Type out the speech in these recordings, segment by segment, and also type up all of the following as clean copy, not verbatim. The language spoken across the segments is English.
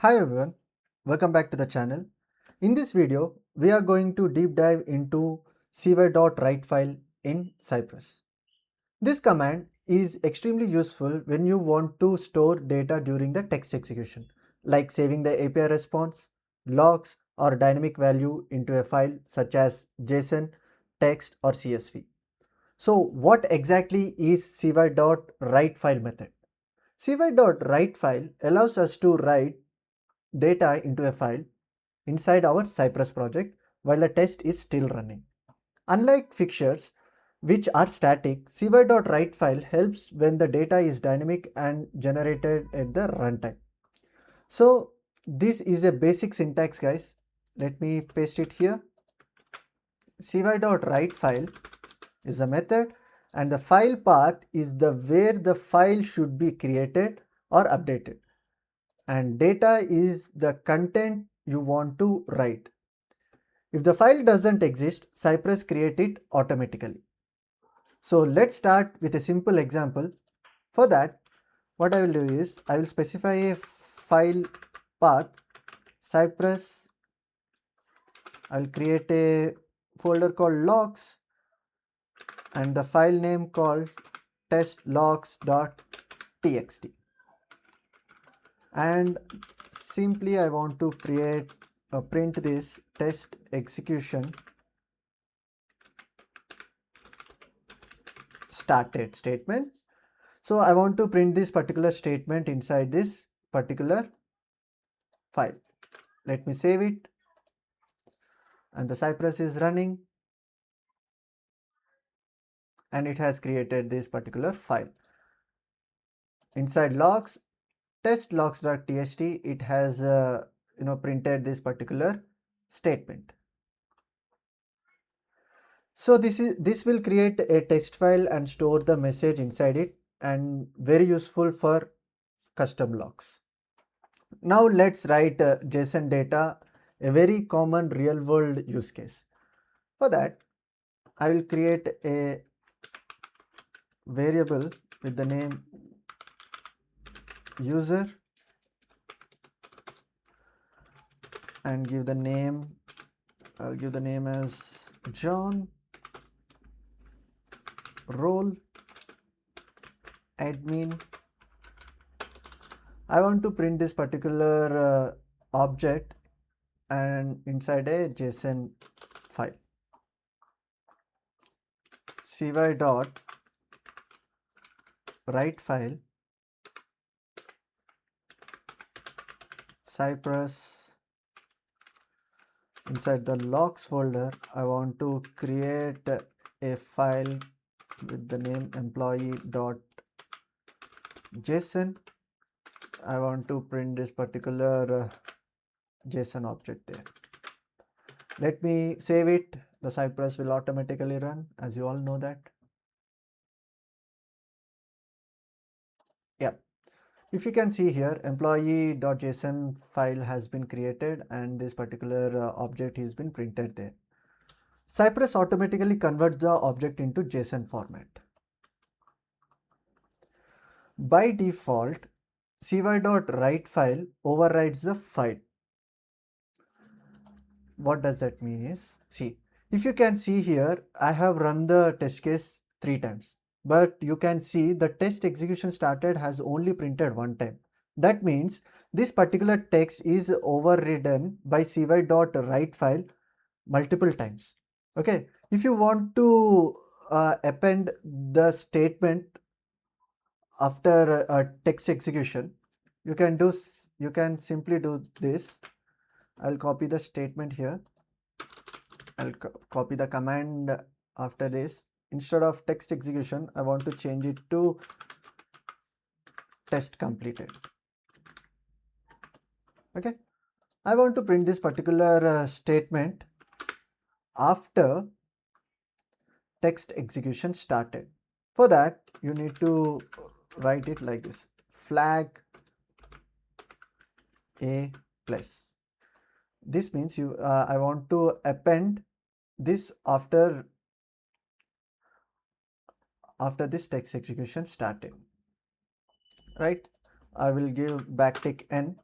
Hi everyone, welcome back to the channel. In this video, we are going to deep dive into cy.writeFile in Cypress. This command is extremely useful when you want to store data during the text execution, like saving the API response, logs, or dynamic value into a file such as JSON, text, or CSV. So what exactly is cy.writeFile method? cy.writeFile allows us to write data into a file inside our Cypress project while the test is still running. Unlike fixtures, which are static, cy.writeFile helps when the data is dynamic and generated at the runtime. So this is a basic syntax, guys. Let me paste it here. cy.writeFile is a method and the file path is the where the file should be created or updated, and data is the content you want to write. If the file doesn't exist, Cypress create it automatically. So let's start with a simple example. For that, what I will do is I will specify a file path Cypress. I will create a folder called logs and the file name called testlogs.txt, and simply I want to print this test execution started statement. So I want to print this particular statement inside this particular file. Let me save it, and the Cypress is running and it has created this particular file. Inside logs, testlogs.txt, it has printed this particular statement. So this will create a text file and store the message inside it, and very useful for custom logs. Now let's write JSON data, a very common real world use case. For that, I will create a variable with the name user and give the name, I'll give the name as John, role, admin. I want to print this particular object and inside a JSON file. cy.writeFile Cypress. Inside the logs folder, I want to create a file with the name employee.json. I want to print this particular JSON object there. Let me save it. The Cypress will automatically run, as you all know that. Yeah. If you can see here, employee.json file has been created and this particular object has been printed there. Cypress automatically converts the object into JSON format. By default, cy.writeFile overrides the file. What does that mean is, see, if you can see here, I have run the test case 3 times, but you can see the test execution started has only printed 1 time. That means this particular text is overridden by cy.writeFile multiple times. Okay, if you want to append the statement after text execution, you can simply do this. I'll copy the statement here. I'll copy the command after this. Instead of text execution, I want to change it to test completed. Okay, I want to print this particular statement after text execution started. For that, you need to write it like this: flag a plus. This means I want to append this after this text execution started, right? I will give backtick n.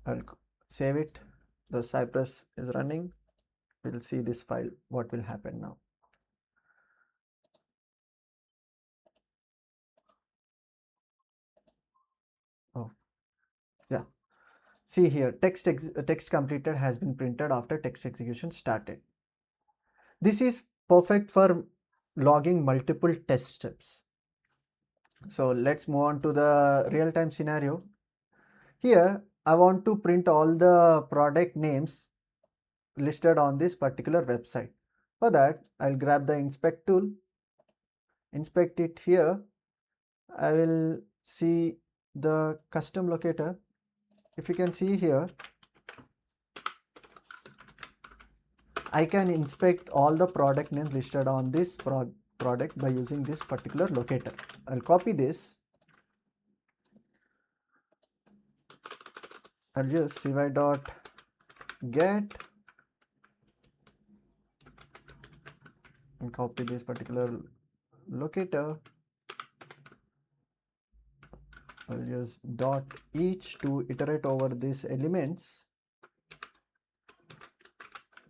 I'll save it. The Cypress is running. We'll see this file, what will happen now. Oh, yeah. See here, text completed has been printed after text execution started. This is perfect for logging multiple test steps. So let's move on to the real-time scenario. Here, I want to print all the product names listed on this particular website. For that, I'll grab the inspect tool, inspect it here. I will see the custom locator. If you can see here, I can inspect all the product names listed on this product by using this particular locator. I'll copy this. I'll use cy.get and copy this particular locator. I'll use dot each to iterate over these elements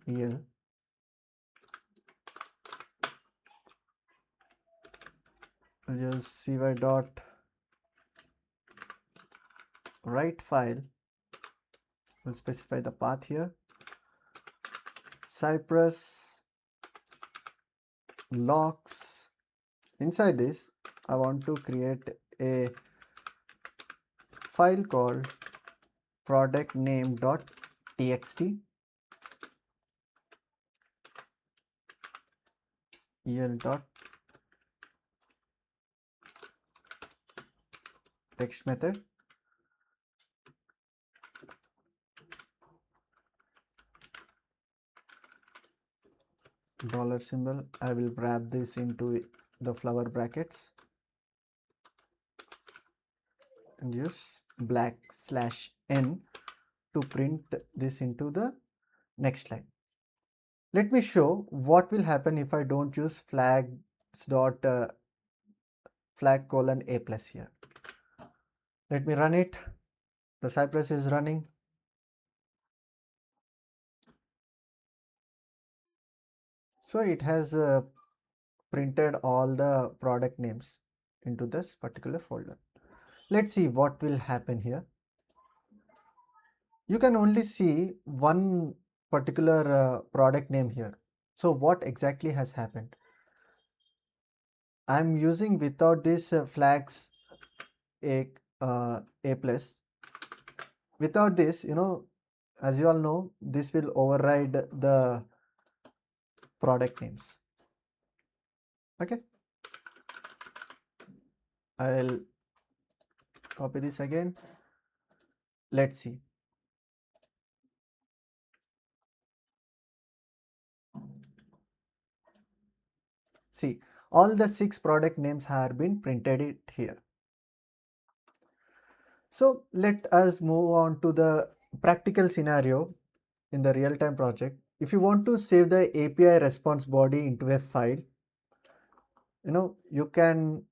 here. I'll use cy.writeFile. We'll specify the path here. Cypress logs. Inside this, I want to create a file called productname.txt, el.text method, dollar symbol. I will wrap this into the flower brackets and use \n to print this into the next line. Let me show what will happen if I don't use flag colon a plus here. Let me run it. The Cypress is running. So it has printed all the product names into this particular folder. Let's see what will happen here. You can only see one particular product name here. So what exactly has happened? I'm using without this flags a plus. Without this, as you all know, this will override the product names. Okay, I'll copy this again. Let's see. See, all the 6 product names have been printed it here. So let us move on to the practical scenario in the real-time project. If you want to save the API response body into a file, you can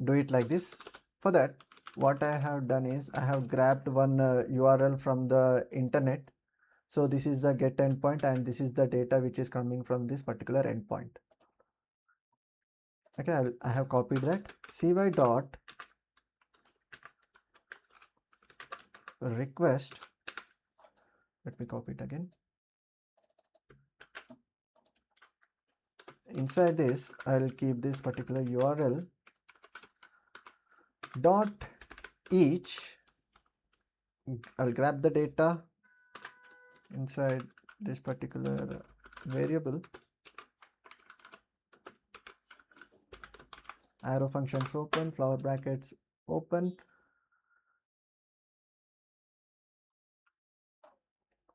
do it like this. For that, what I have done is I have grabbed one URL from the internet. So this is the get endpoint and this is the data which is coming from this particular endpoint. Okay, I have copied that. cy dot request. Let me copy it again. Inside this, I'll keep this particular URL dot each. I'll grab the data inside this particular variable. Arrow functions open, flower brackets open.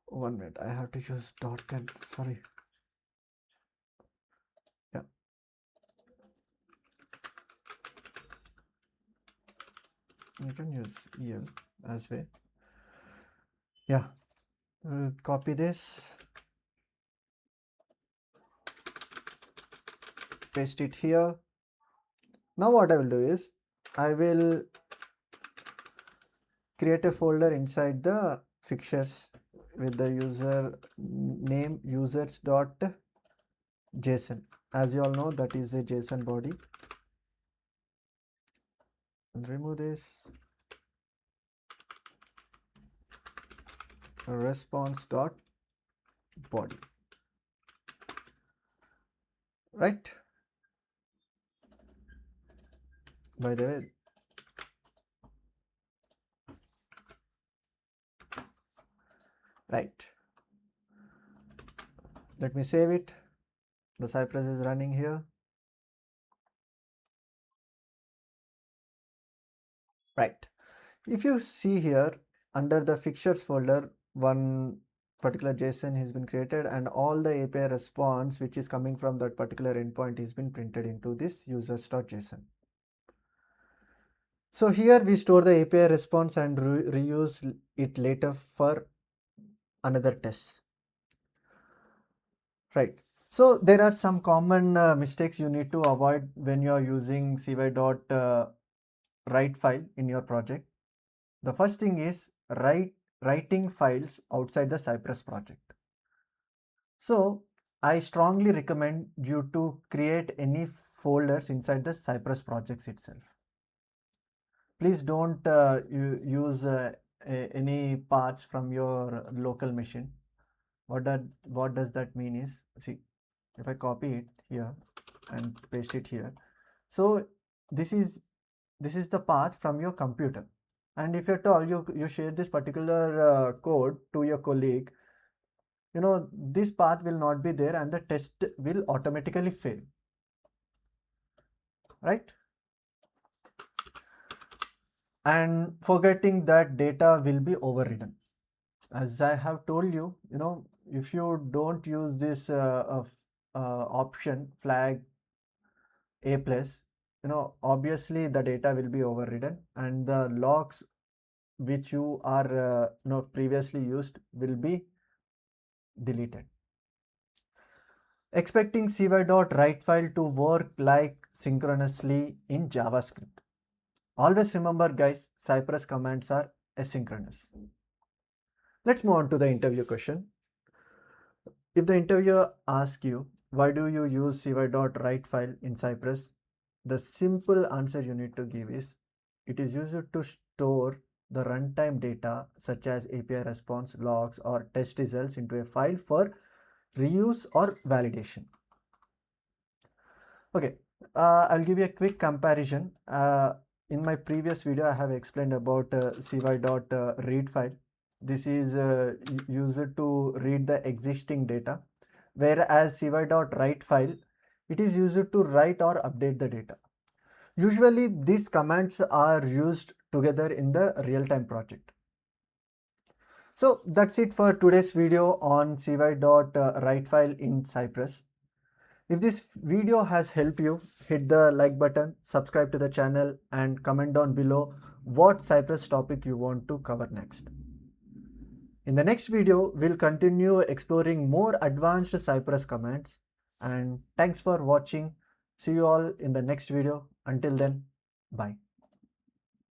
One minute, I have to use dot then. Sorry. Yeah. You can use EL as well. Yeah. Copy this. Paste it here. Now what I will do is I will create a folder inside the fixtures with the user name users.json. As you all know, that is a JSON body. I'll remove this. Response.body. Right? By the way, right. Let me save it. The Cypress is running here. Right. If you see here under the fixtures folder, one particular JSON has been created and all the API response which is coming from that particular endpoint has been printed into this users.json. So here we store the API response and reuse it later for another test. Right. So there are some common mistakes you need to avoid when you are using cy.writeFile in your project. The first thing is writing files outside the Cypress project. So I strongly recommend you to create any folders inside the Cypress projects itself. Please don't use any parts from your local machine. What does that mean is, see, if I copy it here and paste it here, so this is the path from your computer, and if at all you share this particular code to your colleague, this path will not be there and the test will automatically fail, right? And forgetting that data will be overridden. As I have told you, if you don't use this option flag a plus, obviously the data will be overridden and the logs which you are previously used will be deleted. Expecting cy.writeFile to work like synchronously in JavaScript. Always remember guys, Cypress commands are asynchronous. Let's move on to the interview question. If the interviewer asks you, why do you use cy.writeFile in Cypress? The simple answer you need to give is, it is used to store the runtime data such as API response, logs, or test results into a file for reuse or validation. Okay, I'll give you a quick comparison. In my previous video, I have explained about cy.read file. This is used to read the existing data, whereas cy.write file, it is used to write or update the data. Usually, these commands are used together in the real-time project. So that's it for today's video on cy.writeFile in Cypress. If this video has helped you, hit the like button, subscribe to the channel, and comment down below what Cypress topic you want to cover next. In the next video, we'll continue exploring more advanced Cypress commands. And thanks for watching. See you all in the next video. Until then, bye.